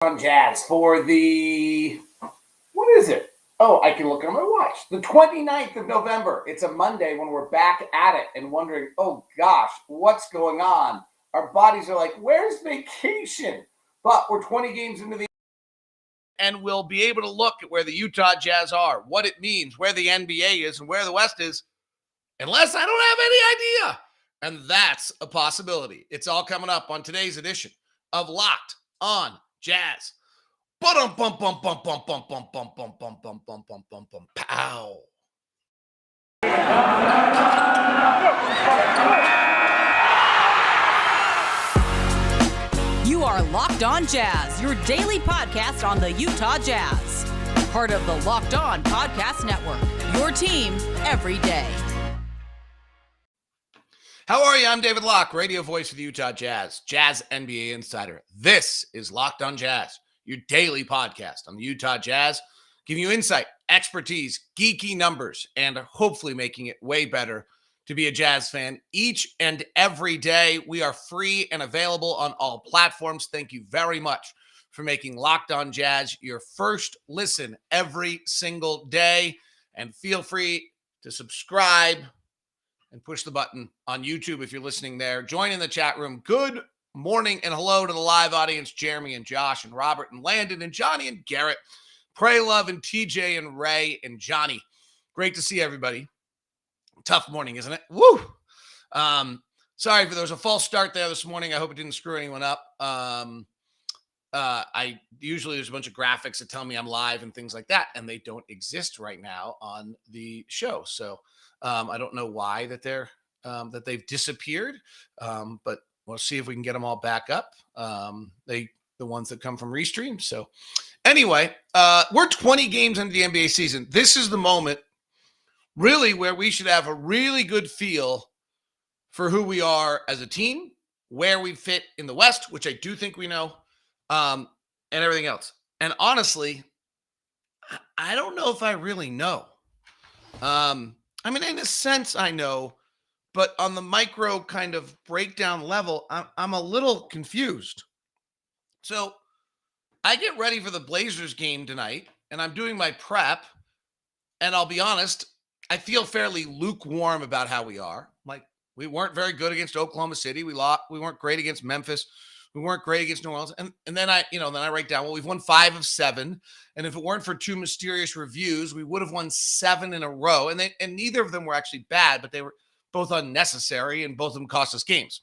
On Jazz for the, what is it? Oh, I can look on my watch. The 29th of November. It's a Monday when we're back at it and wondering, oh gosh, what's going on? Our bodies are like, where's vacation? But we're 20 games into the, and we'll be able to look at where the Utah Jazz are, what it means, where the NBA is, and where the West is, unless I don't have any idea. And that's a possibility. It's all coming up on today's edition of Locked on Jazz. Pow. You are Locked on Jazz, your daily podcast on the Utah Jazz. Part of the Locked On Podcast Network, your team every day. How are you? I'm David Locke, radio voice of the Utah Jazz, Jazz NBA insider. This is Locked on Jazz, your daily podcast on the Utah Jazz, giving you insight, expertise, geeky numbers, and hopefully making it way better to be a Jazz fan each and every day. We are free and available on all platforms. Thank you very much for making Locked on Jazz your first listen every single day. And feel free to subscribe and push the button on YouTube if you're listening there. Join in the chat room. Good morning and hello to the live audience, Jeremy and Josh and Robert and Landon and Johnny and Garrett, Pray Love and TJ and Ray and Johnny. Great to see everybody. Tough morning, isn't it? Woo! Sorry if there was a false start there this morning. I hope it didn't screw anyone up. I usually there's a bunch of graphics that tell me I'm live and things like that, and they don't exist right now on the show. So I don't know why that they've disappeared, but we'll see if we can get them all back up. The ones that come from Restream. So anyway, we're 20 games into the NBA season. This is the moment really where we should have a really good feel for who we are as a team, where we fit in the West, which I do think we know, and everything else. And honestly, I don't know if I really know. I mean, in a sense, I know, but on the micro kind of breakdown level, I'm a little confused. So I get ready for the Blazers game tonight, and I'm doing my prep, and I'll be honest, I feel fairly lukewarm about how we are. Like, we weren't very good against Oklahoma City. We weren't great against Memphis. We weren't great against New Orleans. And then I write down, well, we've won 5 of 7. And if it weren't for 2 mysterious reviews, we would have won 7 in a row. And neither of them were actually bad, but they were both unnecessary, and both of them cost us games.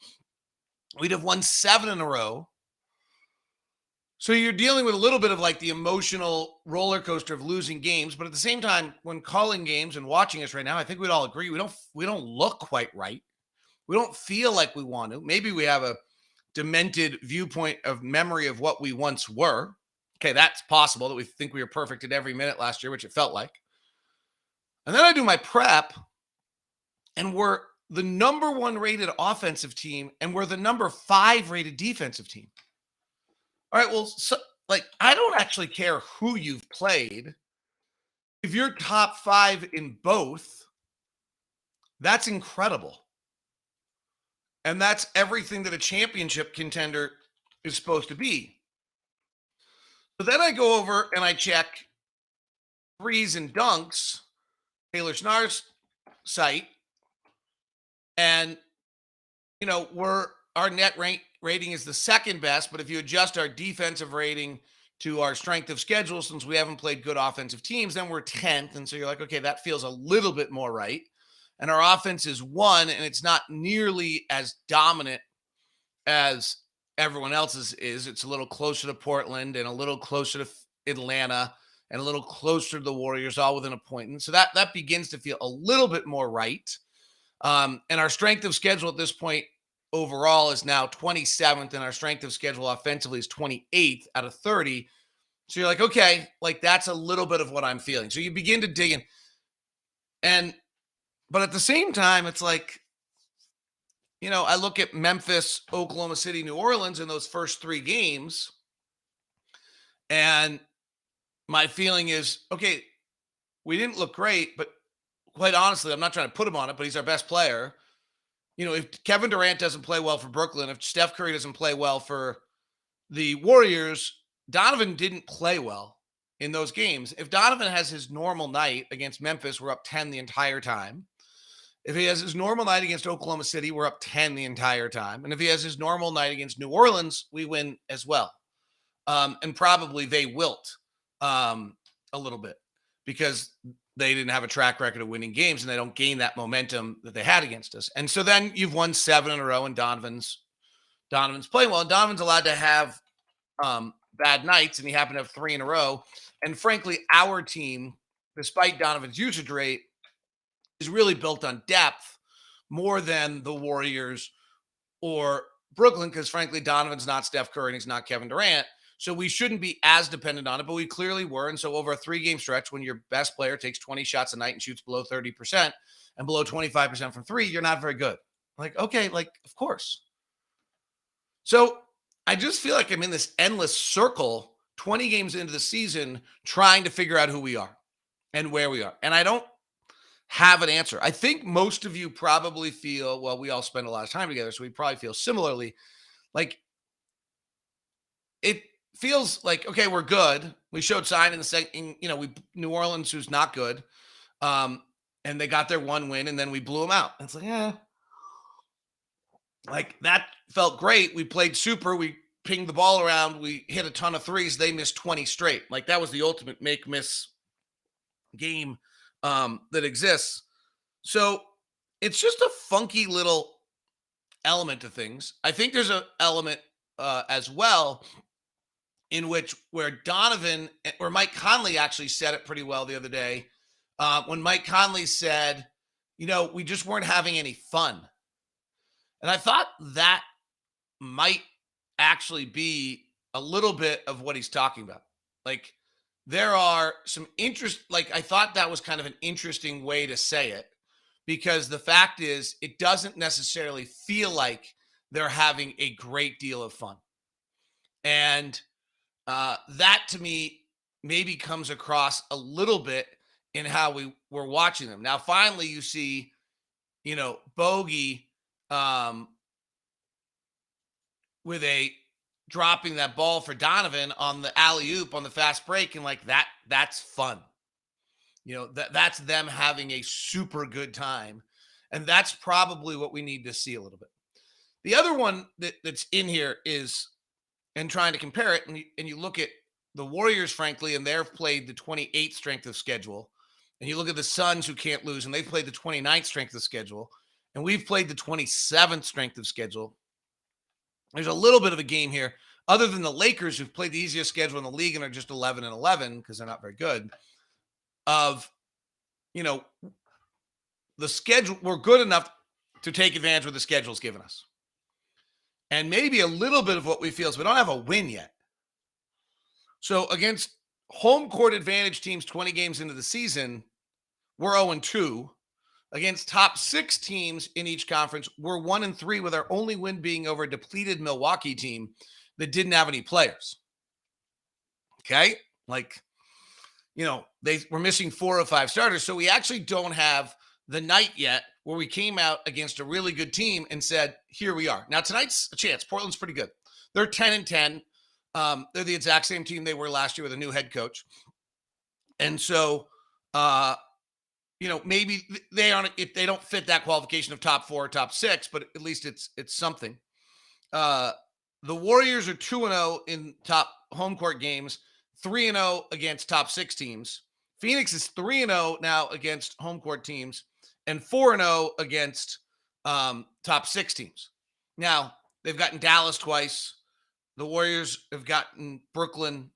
We'd have won 7 in a row. So you're dealing with a little bit of like the emotional roller coaster of losing games. But at the same time, when calling games and watching us right now, I think we'd all agree we don't look quite right. We don't feel like we want to. Maybe we have a demented viewpoint of memory of what we once were. Okay, that's possible that we think we were perfect at every minute last year, which it felt like. And then I do my prep, and we're the number 1 rated offensive team, and we're the number 5 rated defensive team. All right, well, I don't actually care who you've played. If you're top 5 in both, that's incredible. And that's everything that a championship contender is supposed to be. So then I go over and I check threes and dunks, Taylor Snar's site. And, our net rating is the second best. But if you adjust our defensive rating to our strength of schedule, since we haven't played good offensive teams, then we're 10th. And so you're like, okay, that feels a little bit more right. And our offense is 1, and it's not nearly as dominant as everyone else's is. It's a little closer to Portland and a little closer to Atlanta and a little closer to the Warriors, all within a point. And so that begins to feel a little bit more right. And our strength of schedule at this point overall is now 27th, and our strength of schedule offensively is 28th out of 30. So you're like, okay, like that's a little bit of what I'm feeling. So you begin to dig in. But at the same time, it's like, I look at Memphis, Oklahoma City, New Orleans in those first 3 games, and my feeling is, okay, we didn't look great, but quite honestly, I'm not trying to put him on it, but he's our best player. If Kevin Durant doesn't play well for Brooklyn, if Steph Curry doesn't play well for the Warriors, Donovan didn't play well in those games. If Donovan has his normal night against Memphis, we're up 10 the entire time. If he has his normal night against Oklahoma City, we're up 10 the entire time. And if he has his normal night against New Orleans, we win as well. And probably they wilt a little bit because they didn't have a track record of winning games and they don't gain that momentum that they had against us. And so then you've won 7 in a row and Donovan's playing well. And Donovan's allowed to have bad nights, and he happened to have 3 in a row. And frankly, our team, despite Donovan's usage rate, is really built on depth more than the Warriors or Brooklyn, because frankly, Donovan's not Steph Curry and he's not Kevin Durant. So we shouldn't be as dependent on it, but we clearly were. And so over a 3-game stretch, when your best player takes 20 shots a night and shoots below 30% and below 25% from 3, you're not very good. Like, okay, like, of course. So I just feel like I'm in this endless circle 20 games into the season trying to figure out who we are and where we are. And I don't have an answer. I think most of you probably feel, well, we all spend a lot of time together, so we probably feel similarly. Like, it feels like, okay, we're good. We showed sign in the second, New Orleans, who's not good. And they got their 1 win, and then we blew them out. And it's like, yeah. Like, that felt great. We played super. We pinged the ball around. We hit a ton of threes. They missed 20 straight. Like, that was the ultimate make-miss game that exists. So it's just a funky little element to things. I think there's an element as well in which where Donovan or Mike Conley actually said it pretty well the other day when Mike Conley said, we just weren't having any fun. And I thought that might actually be a little bit of what he's talking about. Like, there are some I thought that was kind of an interesting way to say it, because the fact is it doesn't necessarily feel like they're having a great deal of fun. And that to me maybe comes across a little bit in how we were watching them. Now, finally, you see, Bogey with a dropping that ball for Donovan on the alley-oop on the fast break, and like that's fun. That's them having a super good time. And that's probably what we need to see a little bit. The other one that's in here is, and trying to compare it, and you look at the Warriors, frankly, and they've played the 28th strength of schedule. And you look at the Suns, who can't lose, and they've played the 29th strength of schedule. And we've played the 27th strength of schedule. There's a little bit of a game here, other than the Lakers, who've played the easiest schedule in the league and are just 11-11 because they're not very good. Of, the schedule, we're good enough to take advantage of what the schedule's given us. And maybe a little bit of what we feel is we don't have a win yet. So against home court advantage teams 20 games into the season, we're 0-2. Against top 6 teams in each conference, we're 1-3, with our only win being over a depleted Milwaukee team that didn't have any players. Okay? Like, we're missing 4 of 5 starters. So we actually don't have the night yet where we came out against a really good team and said, here we are. Now, tonight's a chance. Portland's pretty good. They're 10-10. They're the exact same team they were last year with a new head coach. And so, maybe they aren't, if they don't fit that qualification of top 4 or top 6, but at least it's something. The Warriors are 2-0 in top home court games, 3-0 against top 6 teams. Phoenix is 3-0 now against home court teams, and 4-0 against top 6 teams. Now, they've gotten Dallas twice. The Warriors have gotten Brooklyn.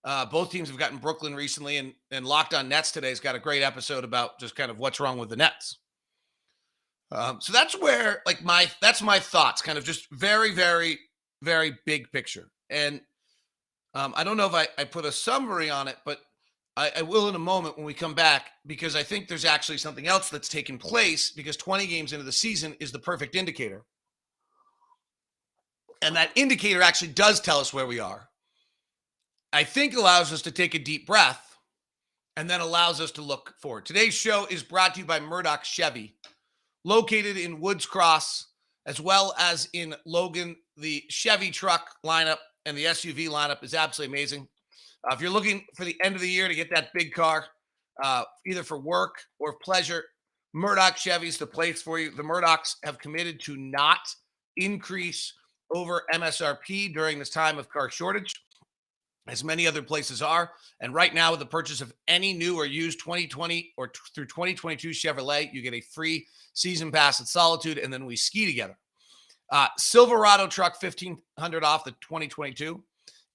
Both teams have gotten Brooklyn recently, and Locked On Nets today has got a great episode about just kind of what's wrong with the Nets. So that's where, that's my thoughts, kind of just very, very, very big picture. And I don't know if I put a summary on it, but I will in a moment when we come back, because I think there's actually something else that's taken place, because 20 games into the season is the perfect indicator. And that indicator actually does tell us where we are. I think allows us to take a deep breath and then allows us to look forward. Today's show is brought to you by Murdoch Chevy, located in Woods Cross, as well as in Logan. The Chevy truck lineup and the SUV lineup is absolutely amazing. If you're looking for the end of the year to get that big car, either for work or pleasure, Murdoch Chevy's the place for you. The Murdochs have committed to not increase over MSRP during this time of car shortage, as many other places are. And right now, with the purchase of any new or used 2020 or through 2022 Chevrolet, you get a free season pass at Solitude, and then we ski together. Silverado truck 1,500 off the 2022,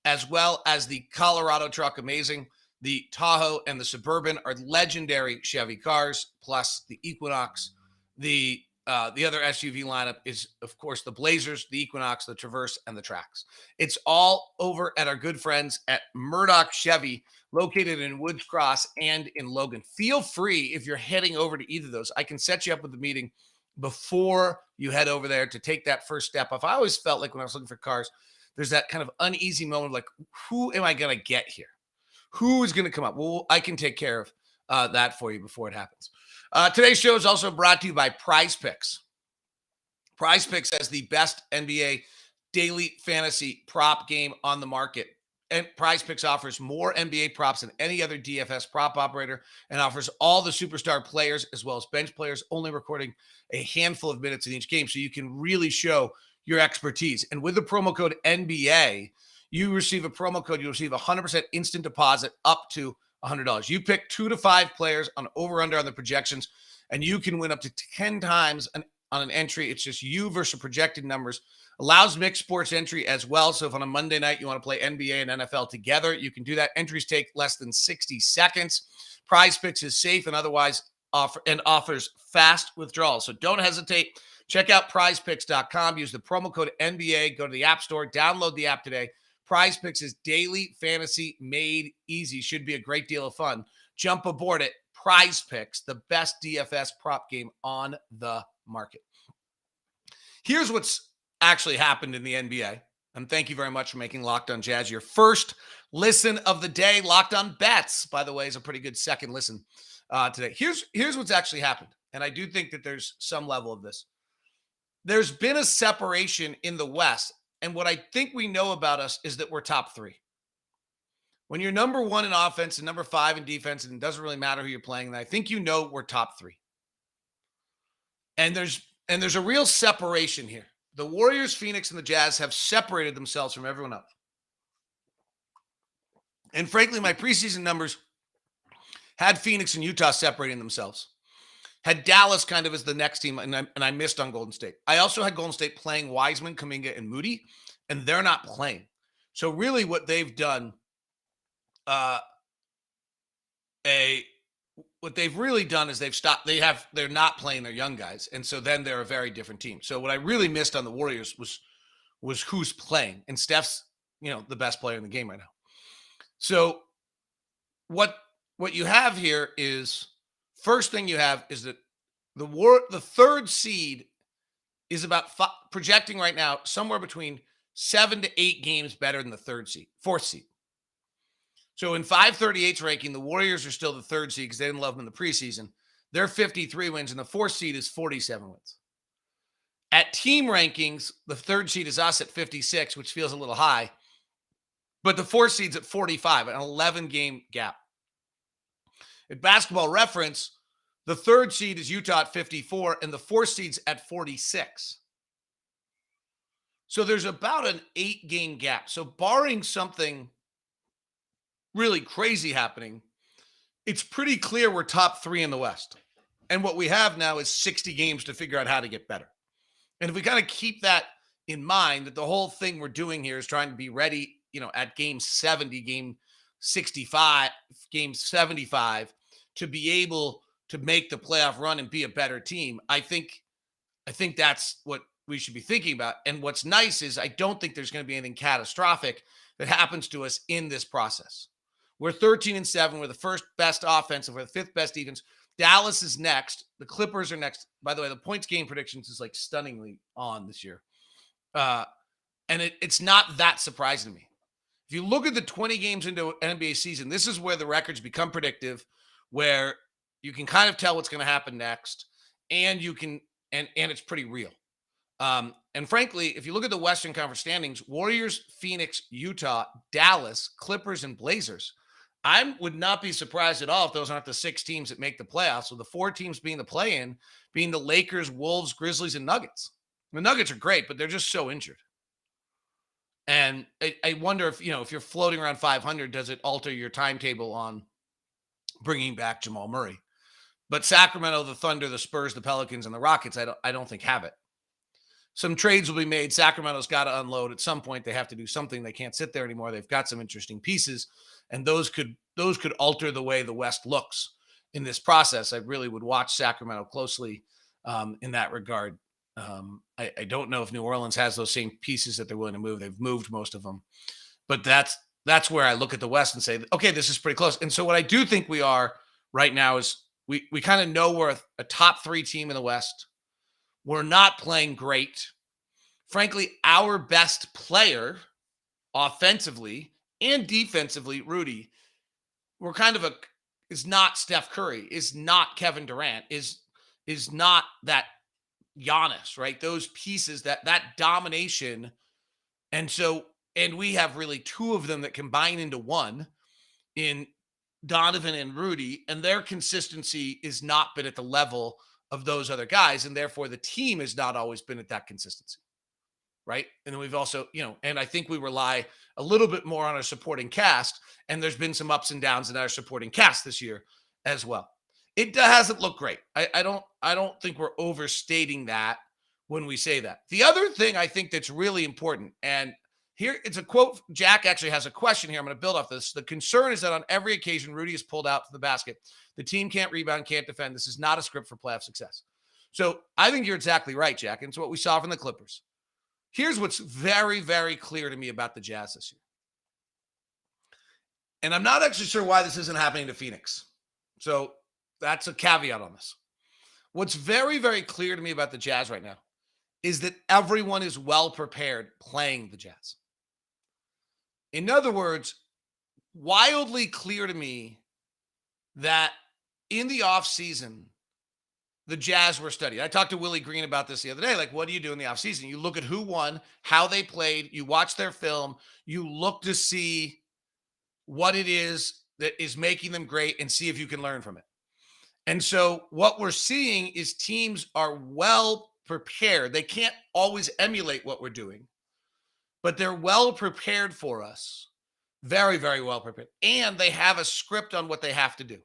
as well as the Colorado truck, amazing. The Tahoe and the Suburban are legendary Chevy cars, plus the Equinox. The other SUV lineup is, of course, the Blazers, the Equinox, the Traverse, and the Trax. It's all over at our good friends at Murdoch Chevy, located in Woods Cross and in Logan. Feel free, if you're heading over to either of those, I can set you up with the meeting before you head over there to take that first step off. I always felt like when I was looking for cars, there's that kind of uneasy moment of like, who am I going to get here? Who is going to come up? Well, I can take care of that for you before it happens. Today's show is also brought to you by Prize Picks. Prize Picks has the best NBA daily fantasy prop game on the market. And Prize Picks offers more NBA props than any other DFS prop operator and offers all the superstar players as well as bench players, only recording a handful of minutes in each game. So you can really show your expertise. And with the promo code NBA, you receive a promo code. You receive 100% instant deposit up to $100. You pick 2 to 5 players on over-under on the projections, and you can win up to 10 times on an entry. It's just you versus projected numbers. Allows mixed sports entry as well. So if on a Monday night you want to play NBA and NFL together, you can do that. Entries take less than 60 seconds. Prize Picks is safe and otherwise offers fast withdrawals. So don't hesitate. Check out prizepicks.com. Use the promo code NBA. Go to the App Store. Download the app today. Prize Picks is daily fantasy made easy. Should be a great deal of fun. Jump aboard it. Prize Picks, the best DFS prop game on the market. Here's what's actually happened in the NBA. And thank you very much for making Locked On Jazz your first listen of the day. Locked On Bets, by the way, is a pretty good second listen today. Here's what's actually happened. And I do think that there's some level of this. There's been a separation in the West. And what I think we know about us is that we're top 3. When you're number 1 in offense and number 5 in defense, and it doesn't really matter who you're playing, then I think you know we're top 3. And there's a real separation here. The Warriors, Phoenix, and the Jazz have separated themselves from everyone else. And frankly, my preseason numbers had Phoenix and Utah separating themselves. Had Dallas kind of as the next team, and I missed on Golden State. I also had Golden State playing Wiseman, Kuminga, and Moody, and they're not playing. So really what they've done, what they've really done is they've stopped. They're not playing their young guys, and so then they're a very different team. So what I really missed on the Warriors was who's playing, and Steph's the best player in the game right now. So what you have here is, first thing you have is that the third seed is about projecting right now somewhere between 7 to 8 games better than the fourth seed. So in 538's ranking, the Warriors are still the third seed because they didn't love them in the preseason. They're 53 wins, and the fourth seed is 47 wins. At team rankings, the third seed is us at 56, which feels a little high. But the fourth seed's at 45, an 11-game gap. At Basketball Reference, the third seed is Utah at 54, and the fourth seed's at 46. So there's about an 8-game gap. So barring something really crazy happening, it's pretty clear we're top 3 in the West. And what we have now is 60 games to figure out how to get better. And if we kind of keep that in mind, that the whole thing we're doing here is trying to be ready, at game 70, game 65, game 75, to be able to make the playoff run and be a better team. I think that's what we should be thinking about. And what's nice is I don't think there's going to be anything catastrophic that happens to us in this process. We're 13-7. We're the first best offensive. We're the 5th best defense. Dallas is next. The Clippers are next. By the way, the points game predictions is like stunningly on this year. And it's not that surprising to me. If you look at the 20 games into an NBA season, this is where the records become predictive, where you can kind of tell what's going to happen next, and you can, and it's pretty real. And And frankly, if you look at the Western Conference standings, Warriors, Phoenix, Utah, Dallas, Clippers, and Blazers, I would not be surprised at all if those aren't the 6 teams that make the playoffs. So the 4 teams being the play-in, being the Lakers, Wolves, Grizzlies, and Nuggets. The Nuggets are great, but they're just so injured. And I wonder if, if you're floating around 500, does it alter your timetable on bringing back Jamal Murray? But Sacramento, the Thunder, the Spurs, the Pelicans, and the Rockets, I don't think have it. Some trades will be made. Sacramento's got to unload at some point. They have to do something. They can't sit there anymore. They've got some interesting pieces, and those could alter the way the West looks in this process. I really would watch Sacramento closely in that regard. I don't know if New Orleans has those same pieces that they're willing to move. They've moved most of them, but that's where I look at the West and say, okay, this is pretty close. And so what I do think we are right now is we kind of know we're a top 3 team in the West. We're not playing great. Frankly, our best player offensively and defensively, Rudy, we're kind of is not Steph Curry, is not Kevin Durant, is not that Giannis, right? Those pieces, that domination. And we have really 2 of them that combine into one in Donovan and Rudy, and their consistency has not been at the level of those other guys, and therefore the team has not always been at that consistency, right? And then we've also, and I think we rely a little bit more on our supporting cast, and there's been some ups and downs in our supporting cast this year as well. It hasn't looked great. I don't think we're overstating that when we say that. The other thing I think that's really important, and here it's a quote. Jack actually has a question here. I'm going to build off this. The concern is that on every occasion Rudy is pulled out to the basket, the team can't rebound, can't defend. This is not a script for playoff success. So I think you're exactly right, Jack. And it's what we saw from the Clippers. Here's what's very, very clear to me about the Jazz this year. And I'm not actually sure why this isn't happening to Phoenix. So that's a caveat on this. What's very, very clear to me about the Jazz right now is that everyone is well prepared playing the Jazz. In other words, wildly clear to me that in the offseason, the Jazz were studied. I talked to Willie Green about this the other day. Like, what do you do in the offseason? You look at who won, how they played, you watch their film, you look to see what it is that is making them great and see if you can learn from it. And so what we're seeing is teams are well prepared. They can't always emulate what we're doing, but they're well prepared for us. Very, very well prepared. And they have a script on what they have to do.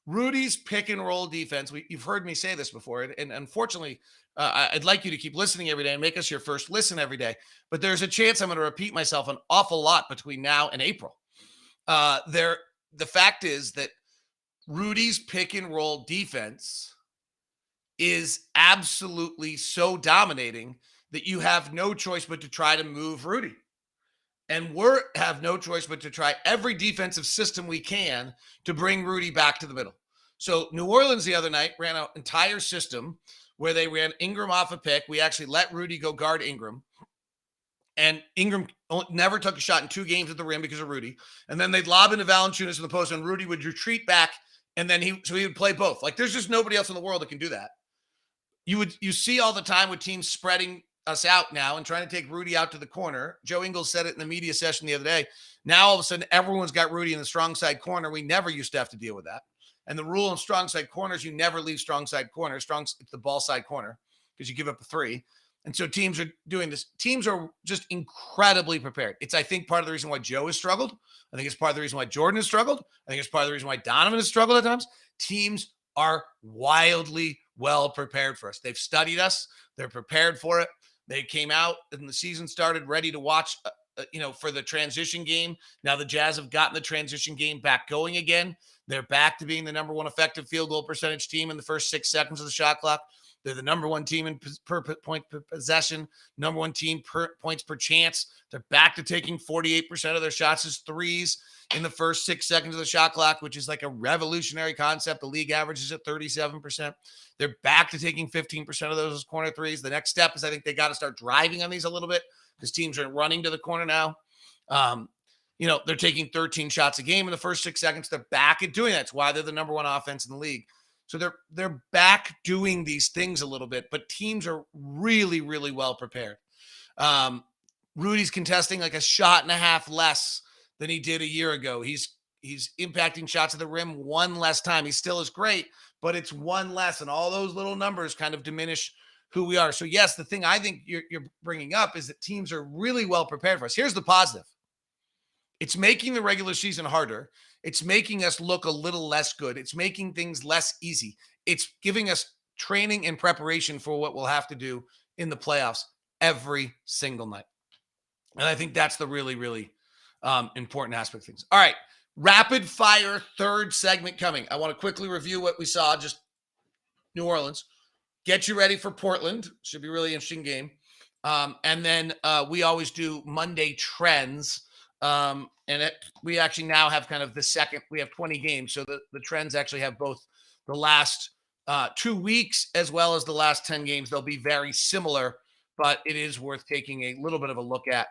Rudy's pick and roll defense. You've heard me say this before. And unfortunately, I'd like you to keep listening every day and make us your first listen every day. But there's a chance I'm going to repeat myself an awful lot between now and April. The fact is that Rudy's pick and roll defense is absolutely so dominating that you have no choice but to try to move Rudy. And we have no choice but to try every defensive system we can to bring Rudy back to the middle. So New Orleans the other night ran an entire system where they ran Ingram off a pick. We actually let Rudy go guard Ingram. And Ingram never took a shot in 2 games at the rim because of Rudy. And then they'd lob into Valanciunas in the post, and Rudy would retreat back, and then he would play both. Like, there's just nobody else in the world that can do that. You see all the time with teams spreading us out now and trying to take Rudy out to the corner. Joe Ingles said it in the media session the other day. Now all of a sudden everyone's got Rudy in the strong side corner. We never used to have to deal with that. And the rule in strong side corners, you never leave strong side corner. It's the ball side corner because you give up a 3. And so teams are doing this. Teams are just incredibly prepared. It's, I think, part of the reason why Joe has struggled. I think it's part of the reason why Jordan has struggled. I think it's part of the reason why Donovan has struggled at times. Teams are wildly well prepared for us. They've studied us. They're prepared for it. They came out and the season started ready to watch, for the transition game. Now the Jazz have gotten the transition game back going again. They're back to being the number 1 effective field goal percentage team in the first 6 seconds of the shot clock. They're the number 1 team in per point per possession, number 1 team per points per chance. They're back to taking 48% of their shots as threes in the first 6 seconds of the shot clock, which is like a revolutionary concept. The league average is at 37%. They're back to taking 15% of those as corner threes. The next step is I think they got to start driving on these a little bit because teams are running to the corner now. They're taking 13 shots a game in the first 6 seconds. They're back at doing that. That's why they're the number 1 offense in the league. So they're back doing these things a little bit, but teams are really, really well prepared. Rudy's contesting like a shot and a half less than he did a year ago. He's impacting shots at the rim one less time. He still is great, but it's one less, and all those little numbers kind of diminish who we are. So yes, the thing I think you're bringing up is that teams are really well prepared for us. Here's the positive. It's making the regular season harder. It's making us look a little less good. It's making things less easy. It's giving us training and preparation for what we'll have to do in the playoffs every single night. And I think that's the really, really important aspect of things. All right. Rapid fire third segment coming. I want to quickly review what we saw, just New Orleans. Get you ready for Portland. Should be a really interesting game. And then we always do Monday trends. We actually now have kind of the second, we have 20 games. So the trends actually have both the last 2 weeks as well as the last 10 games. They'll be very similar, but it is worth taking a little bit of a look at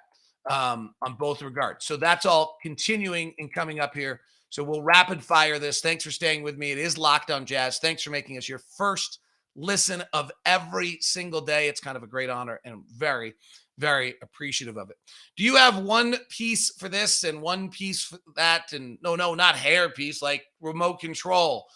on both regards. So that's all continuing and coming up here. So we'll rapid fire this. Thanks for staying with me. It is Locked On Jazz. Thanks for making us your first listen of every single day. It's kind of a great honor, and I'm very, very appreciative of it. Do you have one piece for this and one piece for that? And no, not hair piece, like remote control,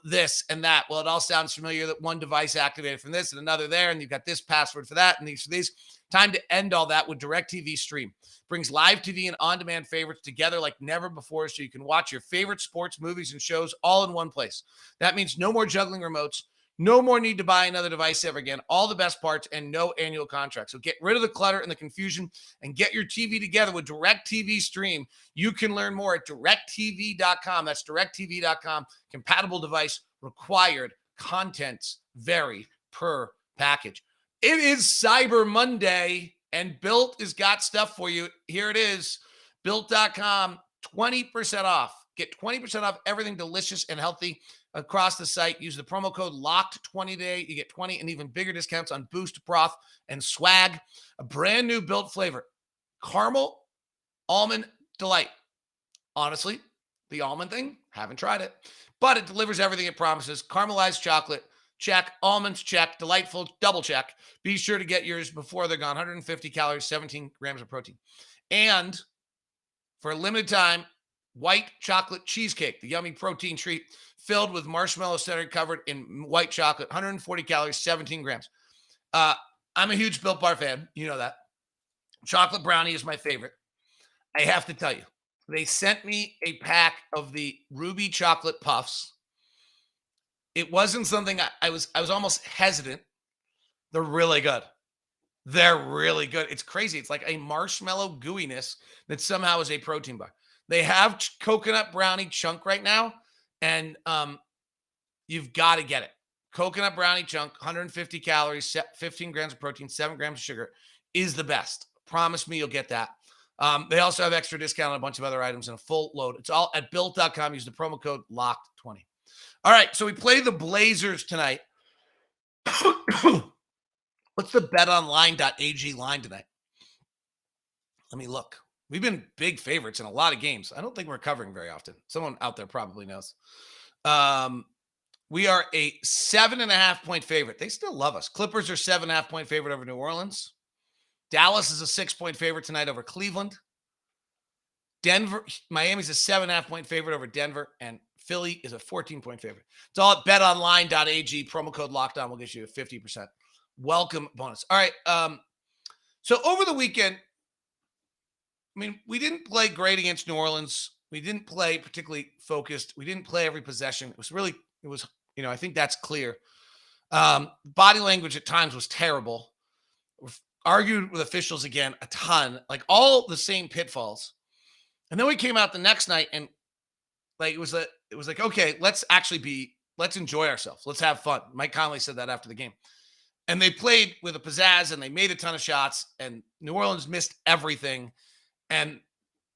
this and that. Well, it all sounds familiar, that one device activated from this and another there, and you've got this password for that and these for these. Time to end all that with DirecTV Stream. Brings live TV and on-demand favorites together like never before, so you can watch your favorite sports, movies, and shows all in one place. That means no more juggling remotes, no more need to buy another device ever again, all the best parts, and no annual contract. So get rid of the clutter and the confusion and get your TV together with DirecTV Stream. You can learn more at directtv.com. That's directtv.com. Compatible device required. Contents vary per package. It is Cyber Monday, and Built has got stuff for you. Here it is. Built.com, 20% off. Get 20% off everything delicious and healthy across the site. Use the promo code LOCKED20 today. You get 20 and even bigger discounts on Boost, Broth, and Swag. A brand new Built flavor. Caramel Almond Delight. Honestly, the almond thing, haven't tried it. But it delivers everything it promises. Caramelized chocolate, check. Almonds, check. Delightful, double check. Be sure to get yours before they're gone. 150 calories, 17 grams of protein. And for a limited time, white chocolate cheesecake, the yummy protein treat filled with marshmallow center covered in white chocolate, 140 calories, 17 grams. I'm a huge Built Bar fan. You know that. Chocolate brownie is my favorite. I have to tell you, they sent me a pack of the Ruby chocolate puffs. It wasn't something I was almost hesitant. They're really good. They're really good. It's crazy. It's like a marshmallow gooiness that somehow is a protein bar. They have coconut brownie chunk right now, and you've got to get it. Coconut brownie chunk, 150 calories, 15 grams of protein, 7 grams of sugar, is the best. Promise me you'll get that. They also have extra discount on a bunch of other items and a full load. It's all at Built.com. Use the promo code LOCKED20. All right, so we play the Blazers tonight. What's the betonline.ag line tonight? Let me look. We've been big favorites in a lot of games. I don't think we're covering very often. Someone out there probably knows. We are a 7.5-point favorite. They still love us. Clippers are 7.5-point favorite over New Orleans. Dallas is a 6-point favorite tonight over Cleveland. Miami's a 7.5-point favorite over Denver, and Philly is a 14-point favorite. It's all at betonline.ag. Promo code LOCKEDON will get you a 50% welcome bonus. All right. So over the weekend, I mean, we didn't play great against New Orleans. We didn't play particularly focused. We didn't play every possession. I think that's clear. Body language at times was terrible. We've argued with officials again a ton, like all the same pitfalls. And then we came out the next night and like it was like, okay, let's enjoy ourselves. Let's have fun. Mike Conley said that after the game. And they played with a pizzazz and they made a ton of shots, and New Orleans missed everything. And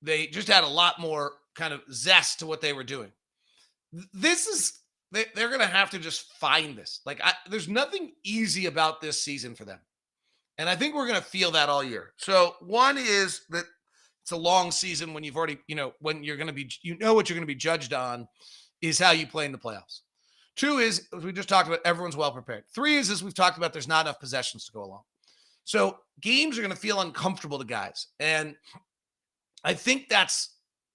they just had a lot more kind of zest to what they were doing. They're going to have to just find this. There's nothing easy about this season for them. And I think we're going to feel that all year. So one is that it's a long season when you've already, when you're going to be, what you're going to be judged on is how you play in the playoffs. 2 is, as we just talked about, everyone's well prepared. 3 is, as we've talked about, there's not enough possessions to go along. So games are going to feel uncomfortable to guys. And I think that's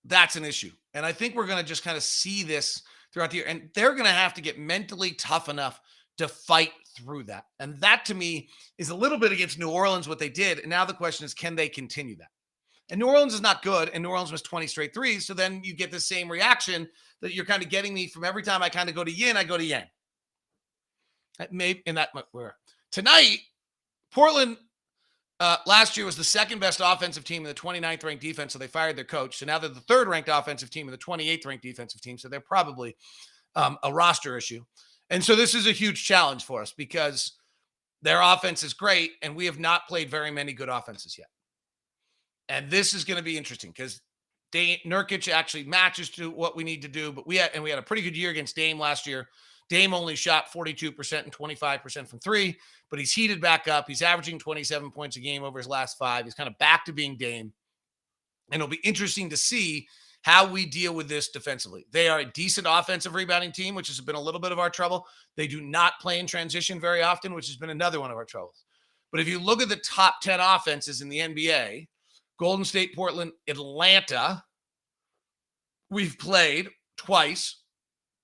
an issue. And I think we're going to just kind of see this throughout the year. And they're going to have to get mentally tough enough to fight through that. And that to me is a little bit against New Orleans, what they did. And now the question is, can they continue that? And New Orleans is not good. And New Orleans was 20 straight threes. So then you get the same reaction that you're kind of getting me from every time I kind of go to yin, I go to yang. Maybe in that where tonight, Portland last year was the second best offensive team in the 29th ranked defense. So they fired their coach. So now they're the third ranked offensive team in the 28th ranked defensive team. So they're probably a roster issue. And so this is a huge challenge for us because their offense is great. And we have not played very many good offenses yet. And this is going to be interesting because Nurkic actually matches to what we need to do. But we had a pretty good year against Dame last year. Dame only shot 42% and 25% from three, but he's heated back up. He's averaging 27 points a game over his last 5. He's kind of back to being Dame. And it'll be interesting to see how we deal with this defensively. They are a decent offensive rebounding team, which has been a little bit of our trouble. They do not play in transition very often, which has been another one of our troubles. But if you look at the top 10 offenses in the NBA, Golden State, Portland, Atlanta, we've played twice.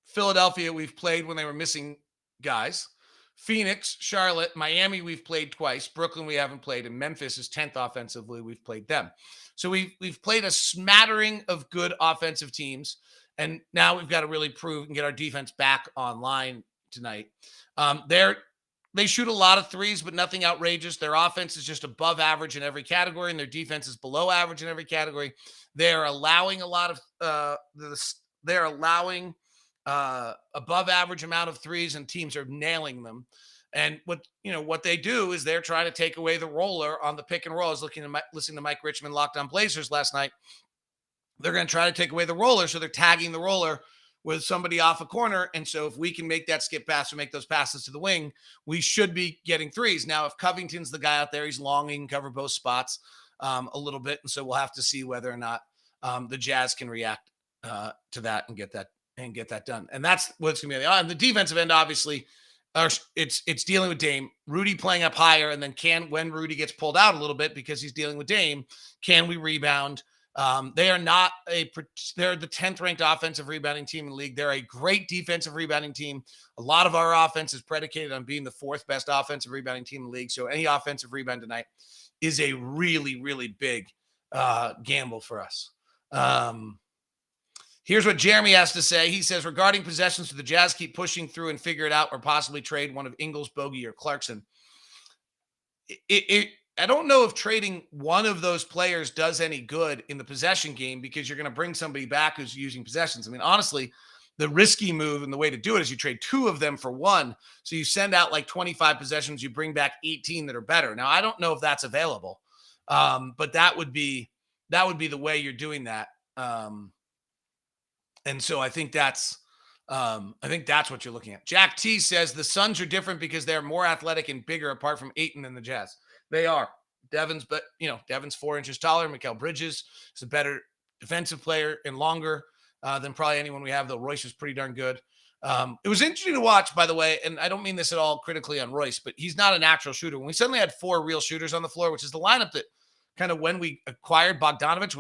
Philadelphia, we've played when they were missing guys. Phoenix, Charlotte, Miami, we've played twice. Brooklyn, we haven't played. And Memphis is 10th offensively. We've played them. So we've played a smattering of good offensive teams. And now we've got to really prove and get our defense back online tonight. They shoot a lot of threes, but nothing outrageous. Their offense is just above average in every category, and their defense is below average in every category. They're allowing a lot of above average amount of threes, and teams are nailing them. And what they do is they're trying to take away the roller on the pick and roll. I was listening to Mike Richmond, Locked On Blazers last night. They're going to try to take away the roller, so they're tagging the roller with somebody off a corner. And so if we can make that skip pass or make those passes to the wing, we should be getting threes. Now, if Covington's the guy out there, he's long, he can cover both spots a little bit. And so we'll have to see whether or not the Jazz can react to that and get that done. And that's what's going to be on the defensive end. Obviously, it's dealing with Dame, Rudy playing up higher. And then when Rudy gets pulled out a little bit because he's dealing with Dame, can we rebound? They're the 10th ranked offensive rebounding team in the league. They're a great defensive rebounding team. A lot of our offense is predicated on being the 4th best offensive rebounding team in the league. So any offensive rebound tonight is a really, really big gamble for us. Here's what Jeremy has to say. He says, regarding possessions, do the Jazz keep pushing through and figure it out or possibly trade one of Ingles, Bogey, or Clarkson? I don't know if trading one of those players does any good in the possession game because you're going to bring somebody back who's using possessions. I mean, honestly, the risky move and the way to do it is you trade 2 of them for 1. So you send out like 25 possessions, you bring back 18 that are better. Now, I don't know if that's available, but that would be the way you're doing that. And so I think that's what you're looking at. Jack T says the Suns are different because they're more athletic and bigger apart from Ayton than the Jazz. They are. Devon's 4 inches taller. Mikal Bridges is a better defensive player and longer than probably anyone we have, though Royce is pretty darn good. It was interesting to watch, by the way, and I don't mean this at all critically on Royce, but he's not a natural shooter. When we suddenly had 4 real shooters on the floor, which is the lineup that kind of when we acquired Bogdanovich,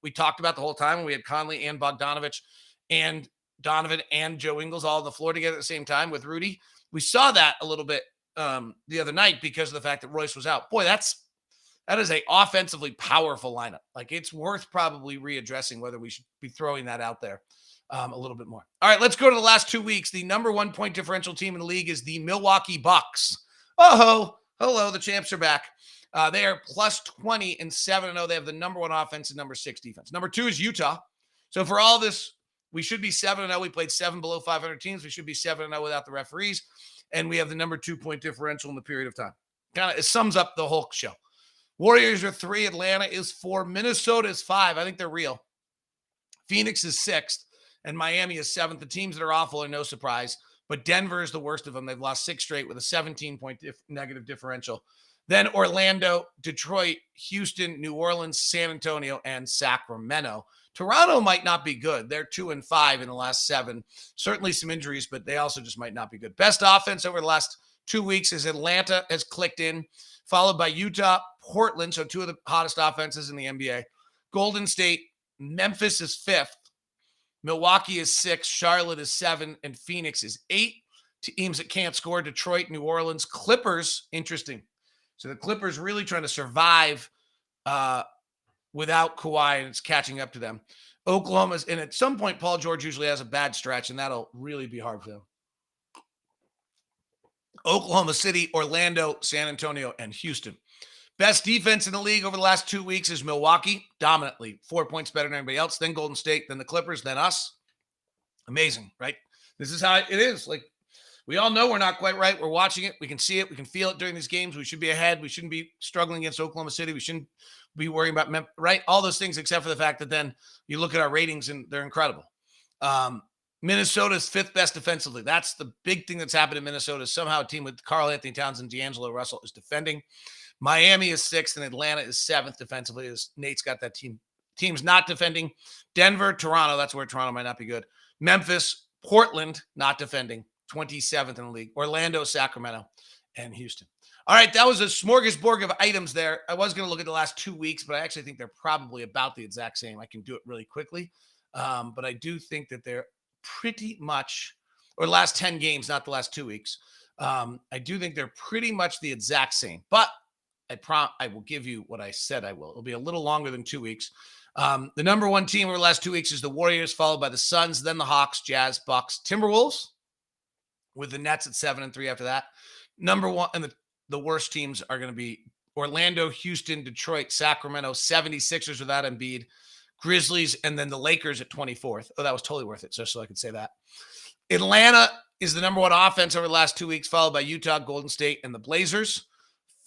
we talked about the whole time. We had Conley and Bogdanovich and Donovan and Joe Ingles all on the floor together at the same time with Rudy. We saw that a little bit the other night because of the fact that Royce was out. Boy, that is a offensively powerful lineup. Like, it's worth probably readdressing whether we should be throwing that out there a little bit more. All right, let's go to the last 2 weeks. The number 1 point differential team in the league is the Milwaukee Bucks. Oh, hello, the champs are back. They are plus 20 and 7-0. They have the number 1 offense and number 6 defense. Number 2 is Utah. So for all this, we should be 7-0. We played 7 below 500 teams. We should be 7-0 without the referees. And we have the number 2 point differential in the period of time. It sums up the whole show. Warriors are 3. Atlanta is 4. Minnesota is 5. I think they're real. Phoenix is 6th. And Miami is 7th. The teams that are awful are no surprise. But Denver is the worst of them. They've lost 6 straight with a 17-point negative differential. Then Orlando, Detroit, Houston, New Orleans, San Antonio, and Sacramento. Toronto might not be good. They're 2-5 in the last 7. Certainly some injuries, but they also just might not be good. Best offense over the last 2 weeks is Atlanta has clicked in. followed by Utah, Portland, so two of the hottest offenses in the NBA. Golden State, Memphis is 5th. Milwaukee is 6th. Charlotte is 7th. And Phoenix is 8th. Teams that can't score: Detroit, New Orleans, Clippers. Interesting. So the Clippers really trying to survive without Kawhi, and it's catching up to them. Oklahoma's, and at some point, Paul George usually has a bad stretch, and that'll really be hard for them. Oklahoma City, Orlando, San Antonio, and Houston. Best defense in the league over the last 2 weeks is Milwaukee, dominantly, 4 points better than anybody else, then Golden State, then the Clippers, then us. Amazing, right? This is how it is. Like, we all know we're not quite right. We're watching it. We can see it. We can feel it during these games. We should be ahead. We shouldn't be struggling against Oklahoma City. We shouldn't be worrying about, right? All those things, except for the fact that then you look at our ratings and they're incredible. Minnesota's 5th best defensively. That's the big thing that's happened in Minnesota. Somehow a team with Karl Anthony Towns and D'Angelo Russell is defending. Miami is 6th and Atlanta is 7th defensively. As Nate's got that team's not defending. Denver, Toronto, that's where Toronto might not be good. Memphis, Portland, not defending. 27th in the league. Orlando, Sacramento, and Houston. All right, that was a smorgasbord of items there. I was going to look at the last 2 weeks, but I actually think they're probably about the exact same. I can do it really quickly. But I do think that they're pretty much, or last 10 games, not the last 2 weeks. I do think they're pretty much the exact same. But I will give you what I said I will. It'll be a little longer than 2 weeks. The number one team over the last 2 weeks is the Warriors, followed by the Suns, then the Hawks, Jazz, Bucks, Timberwolves, with the Nets at 7-3 after that. Number one, and the worst teams are going to be Orlando, Houston, Detroit, Sacramento, 76ers without Embiid, Grizzlies, and then the Lakers at 24th. Oh, that was totally worth it, just so I could say that. Atlanta is the number one offense over the last 2 weeks, followed by Utah, Golden State, and the Blazers.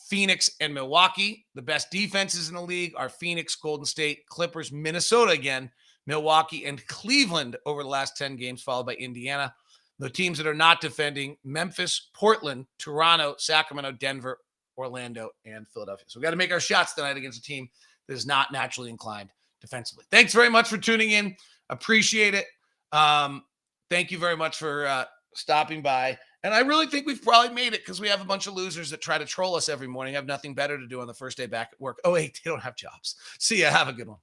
Phoenix and Milwaukee. The best defenses in the league are Phoenix, Golden State, Clippers, Minnesota again, Milwaukee, and Cleveland over the last 10 games, followed by Indiana. The teams that are not defending: Memphis, Portland, Toronto, Sacramento, Denver, Orlando, and Philadelphia. So we got to make our shots tonight against a team that is not naturally inclined defensively. Thanks very much for tuning in. Appreciate it. Thank you very much for stopping by. And I really think we've probably made it, because we have a bunch of losers that try to troll us every morning, have nothing better to do on the first day back at work. Oh, wait, they don't have jobs. See ya. Have a good one.